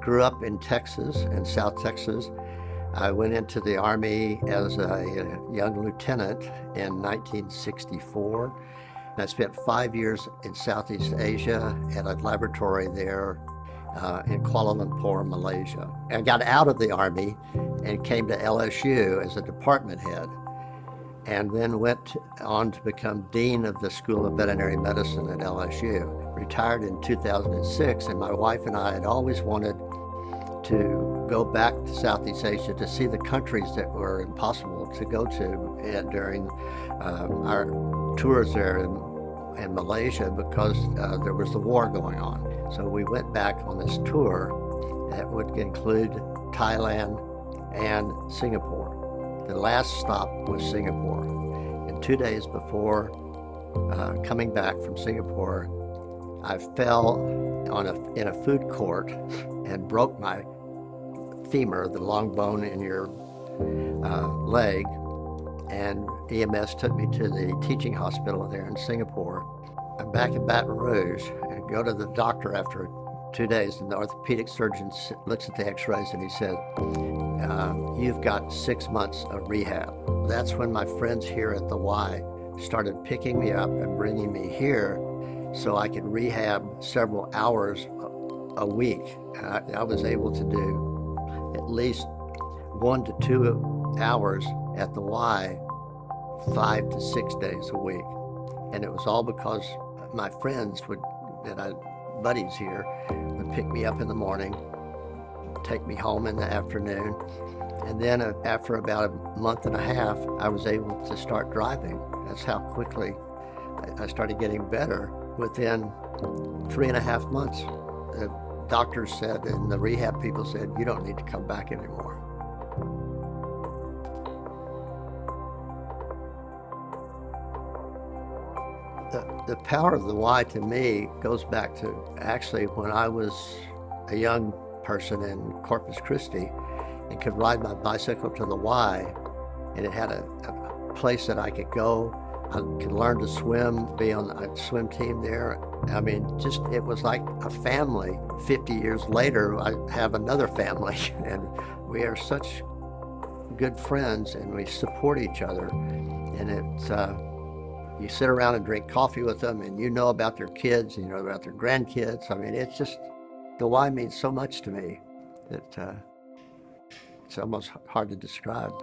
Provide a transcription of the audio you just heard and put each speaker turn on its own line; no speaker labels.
grew up in Texas, in South Texas. I went into the Army as a young lieutenant in 1964. I spent 5 years in Southeast Asia at a laboratory there in Kuala Lumpur, Malaysia. I got out of the Army and came to LSU as a department head, and then went on to become Dean of the School of Veterinary Medicine at LSU. Retired in 2006, and my wife and I had always wanted to go back to Southeast Asia to see the countries that were impossible to go to during our tours there in Malaysia, because there was the war going on. So we went back on this tour that would include Thailand and Singapore. The last stop was Singapore. And 2 days before coming back from Singapore, I fell in a food court and broke my femur, the long bone in your leg, and EMS took me to the teaching hospital there in Singapore. I'm back in Baton Rouge and go to the doctor after 2 days, and the orthopedic surgeon looks at the x-rays and he said, you've got 6 months of rehab. That's when my friends here at the Y started picking me up and bringing me here so I could rehab several hours a week. I was able to do at least 1 to 2 hours at the Y 5 to 6 days a week. And it was all because my friends buddies here would pick me up in the morning, take me home in the afternoon, and then after about a month and a half, I was able to start driving. That's how quickly I started getting better. Within 3.5 months, the doctors said, and the rehab people said, you don't need to come back anymore. The power of the Y to me goes back to actually when I was a young person in Corpus Christi and could ride my bicycle to the Y, and it had a place that I could go. I could learn to swim, be on a swim team there. I mean, just it was like a family. 50 years later, I have another family, and we are such good friends, and we support each other. And it's you sit around and drink coffee with them, and you know about their kids, you know about their grandkids. I mean, it's just, the Y means so much to me that it's almost hard to describe.